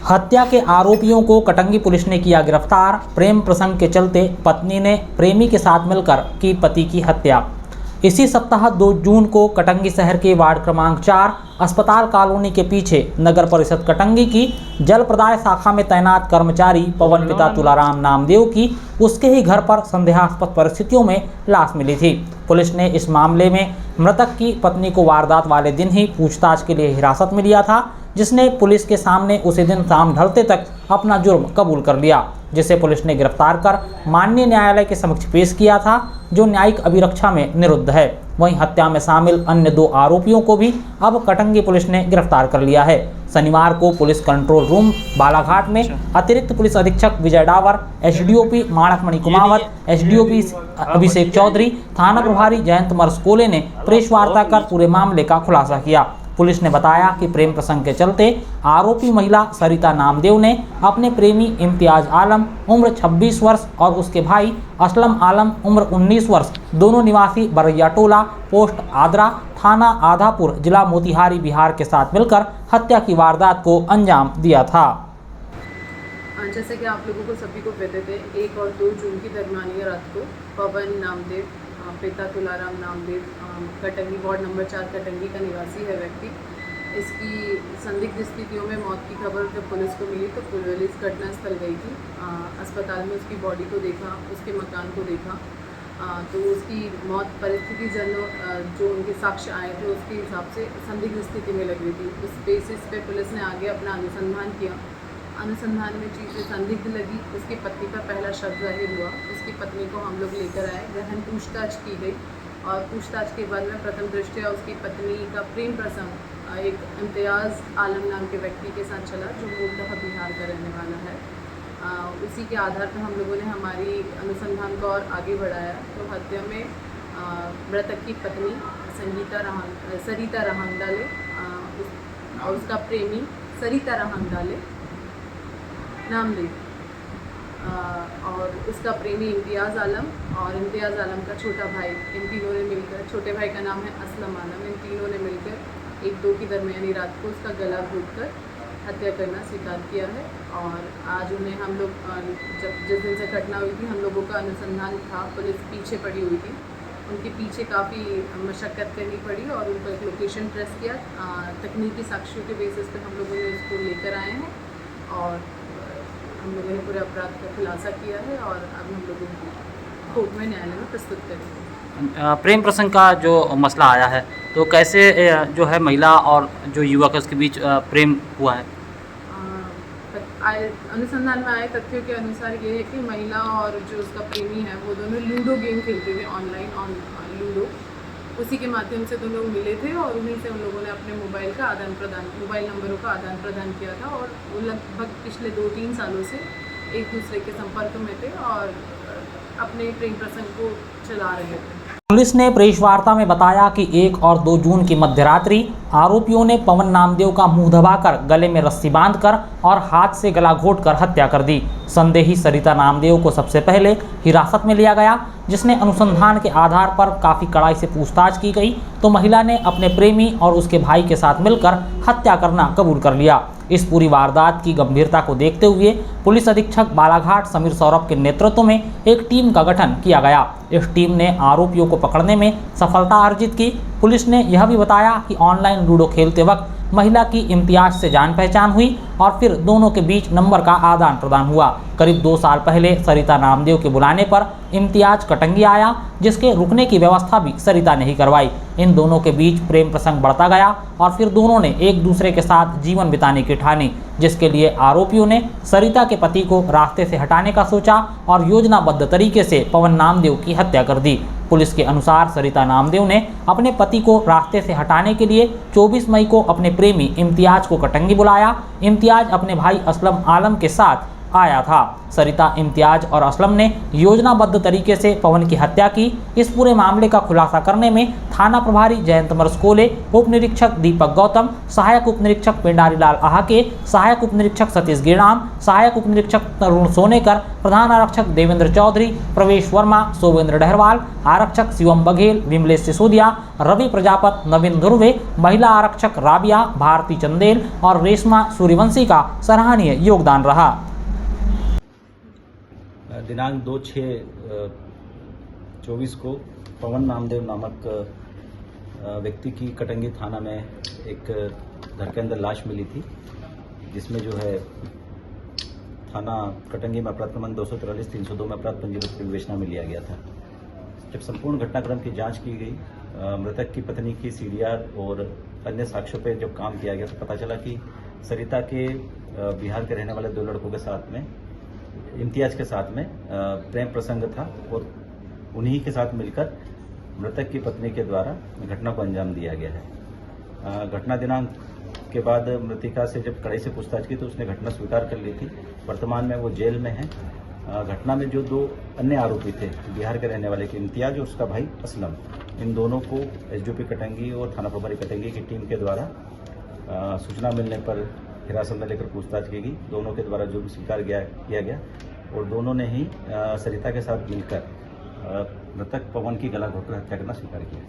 हत्या के आरोपियों को कटंगी पुलिस ने किया गिरफ्तार। प्रेम प्रसंग के चलते पत्नी ने प्रेमी के साथ मिलकर की पति की हत्या। इसी सप्ताह 2 जून को कटंगी शहर के वार्ड क्रमांक 4 अस्पताल कॉलोनी के पीछे नगर परिषद कटंगी की जल प्रदाय शाखा में तैनात कर्मचारी पवन पिता तुलाराम नामदेव की उसके ही घर पर संदेहास्पद परिस्थितियों में लाश मिली थी। पुलिस ने इस मामले में मृतक की पत्नी को वारदात वाले दिन ही पूछताछ के लिए हिरासत में लिया था, जिसने पुलिस के सामने उसी दिन शाम ढलते तक अपना जुर्म कबूल कर लिया, जिसे पुलिस ने गिरफ्तार कर माननीय न्यायालय के समक्ष पेश किया था, जो न्यायिक अभिरक्षा में निरुद्ध है। वहीं हत्या में शामिल अन्य 2 आरोपियों को भी अब कटंगी पुलिस ने गिरफ्तार कर लिया है। शनिवार को पुलिस कंट्रोल रूम बालाघाट में अतिरिक्त पुलिस अधीक्षक विजय डावर, एसडीओपी माणक मणि कुमावत, एसडीओपी अभिषेक चौधरी, थाना प्रभारी जयंत मरसकोले ने प्रेस वार्ता कर पूरे मामले का खुलासा किया। पुलिस ने बताया कि प्रेम प्रसंग के चलते आरोपी महिला सरिता नामदेव ने अपने प्रेमी इम्तियाज आलम उम्र 26 वर्ष और उसके भाई असलम आलम उम्र 19 वर्ष, दोनों निवासी बरैया टोला, पोस्ट आदरा, थाना आधापुर, जिला मोतिहारी, बिहार के साथ मिलकर हत्या की वारदात को अंजाम दिया था। जैसे कि आप लोगों को सभी को पता थे, 1 और 2 जून की दरमियानी रात को पवन नामदेव पिता तुलाराम नामदेव कटंगी वार्ड नंबर 4 कटंगी का निवासी है व्यक्ति। इसकी संदिग्ध स्थितियों में मौत की खबर जब पुलिस को मिली तो पुलिस घटनास्थल गई थी। अस्पताल में उसकी बॉडी को देखा, उसके मकान को देखा, तो उसकी मौत परिस्थिति जो उनके साक्ष्य आए थे उसके हिसाब से संदिग्ध स्थिति में लग रही थी। उस बेसिस पे पुलिस ने आगे अपना अनुसंधान किया। अनुसंधान में चीज़ें संदिग्ध लगी। उसकी पत्नी पर पहला शक जाहिर हुआ। उसकी पत्नी को हम लोग लेकर आए, गहन पूछताछ की गई और पूछताछ के बाद में प्रथम दृष्टया उसकी पत्नी का प्रेम प्रसंग एक इम्तियाज़ आलम नाम के व्यक्ति के साथ चला, जो मूलतः बिहार का रहने वाला है। उसी के आधार पर हम लोगों ने हमारी अनुसंधान को और आगे बढ़ाया। तो हत्या में मृतक की पत्नी सरिता रहंगडाले और उसका प्रेमी सरिता रहंगडाले नामदेव और उसका प्रेमी इम्तियाज़ आलम और इम्तियाज़ आलम का छोटा भाई, इन तीनों ने मिलकर, छोटे भाई का नाम है असलम आलम, इन तीनों ने मिलकर 1-2 की दरमियानी रात को उसका गला घोंटकर हत्या करना स्वीकार किया है। और आज उन्हें हम लोग जिस दिन से घटना हुई थी, हम लोगों का अनुसंधान था, पुलिस पीछे पड़ी हुई थी, उनके पीछे काफ़ी मशक्क़त करनी पड़ी और उनको एक लोकेशन ट्रेस किया। तकनीकी साक्ष्यों के बेसिस पे हम लोगों ने उसको लेकर आए हैं और हम लोगों ने पूरे अपराध का खुलासा किया है और अब हम लोगों को कोर्ट में न्यायालय में प्रस्तुत करेंगे। प्रेम प्रसंग का जो मसला आया है, तो कैसे जो है महिला और जो युवक है उसके बीच प्रेम हुआ है? अनुसंधान में आए तथ्यों के अनुसार ये है कि महिला और जो उसका प्रेमी है वो दोनों लूडो गेम खेलते थे ऑनलाइन लूडो। उसी के माध्यम से दोनों लोग मिले थे और उन्हीं से उन लोगों ने अपने मोबाइल नंबरों का आदान प्रदान किया था और वो लगभग पिछले 2-3 सालों से एक दूसरे के संपर्क में थे और अपने प्रेम प्रसंग को चला रहे थे। पुलिस ने प्रेस वार्ता में बताया कि 1 और 2 जून की मध्यरात्रि आरोपियों ने पवन नामदेव का मुंह दबाकर गले में रस्सी बांधकर और हाथ से गला घोंटकर हत्या कर दी। संदेही सरिता नामदेव को सबसे पहले हिरासत में लिया गया, जिसने अनुसंधान के आधार पर काफ़ी कड़ाई से पूछताछ की गई तो महिला ने अपने प्रेमी और उसके भाई के साथ मिलकर हत्या करना कबूल कर लिया। इस पूरी वारदात की गंभीरता को देखते हुए पुलिस अधीक्षक बालाघाट समीर सौरभ के नेतृत्व में एक टीम का गठन किया गया। इस टीम ने आरोपियों को पकड़ने में सफलता अर्जित की। पुलिस ने यह भी बताया कि ऑनलाइन लूडो खेलते वक्त महिला की इम्तियाज से जान पहचान हुई और फिर दोनों के बीच नंबर का आदान प्रदान हुआ। करीब 2 साल पहले सरिता नामदेव के बुलाने पर इम्तियाज कटंगी आया, जिसके रुकने की व्यवस्था भी सरिता ने ही करवाई। इन दोनों के बीच प्रेम प्रसंग बढ़ता गया और फिर दोनों ने एक दूसरे के साथ जीवन बिताने की ठानी, जिसके लिए आरोपियों ने सरिता के पति को रास्ते से हटाने का सोचा और योजनाबद्ध तरीके से पवन नामदेव की हत्या कर दी। पुलिस के अनुसार सरिता नामदेव ने अपने पति को रास्ते से हटाने के लिए 24 मई को अपने प्रेमी इम्तियाज को कटंगी बुलाया। इम्तियाज अपने भाई असलम आलम के साथ आया था। सरिता, इम्तियाज और असलम ने योजनाबद्ध तरीके से पवन की हत्या की। इस पूरे मामले का खुलासा करने में थाना प्रभारी जयंत मरसकोले, उप निरीक्षक दीपक गौतम, सहायक उप निरीक्षक पेंडारी लाल आहाके, सहायक उप निरीक्षक सतीश गिरणाम, सहायक उप निरीक्षक तरुण सोनेकर, प्रधान आरक्षक देवेंद्र चौधरी, प्रवेश वर्मा, सोवेंद्र डहरवाल, आरक्षक शिवम बघेल, विमलेश सिसोदिया, रवि प्रजापत, नवीन ध्रुवे, महिला आरक्षक राबिया, भारती चंदेल और रेशमा सूर्यवंशी का सराहनीय योगदान रहा। दिनांक 2/6/24 को पवन नामदेव नामक व्यक्ति की कटंगी थाना में एक घर के अंदर लाश मिली थी, जिसमें जो है थाना कटंगी में अपराध क्रमांक 243 302 में अपराध पंजीबद्ध विवेचना में लिया गया था। जब संपूर्ण घटनाक्रम की जांच की गई, मृतक की पत्नी की सीडीआर और अन्य साक्ष्यों पर जब काम किया गया तो पता चला कि सरिता के बिहार के रहने वाले 2 लड़कों के साथ में, इम्तियाज के साथ में प्रेम प्रसंग था और उन्हीं के साथ मिलकर मृतक की पत्नी के द्वारा घटना को अंजाम दिया गया है। घटना दिनांक के बाद मृतिका से जब कड़ाई से पूछताछ की तो उसने घटना स्वीकार कर ली थी। वर्तमान में वो जेल में है। घटना में जो 2 अन्य आरोपी थे, बिहार के रहने वाले के इम्तियाज और उसका भाई असलम, इन दोनों को एसडीओपी कटंगी और थाना प्रभारी कटंगी की टीम के द्वारा सूचना मिलने पर हिरासत में लेकर पूछताछ की गई। दोनों के द्वारा जुर्म स्वीकार किया गया और दोनों ने ही सरिता के साथ मिलकर मृतक पवन की गला घोटकर हत्या करना स्वीकार किया।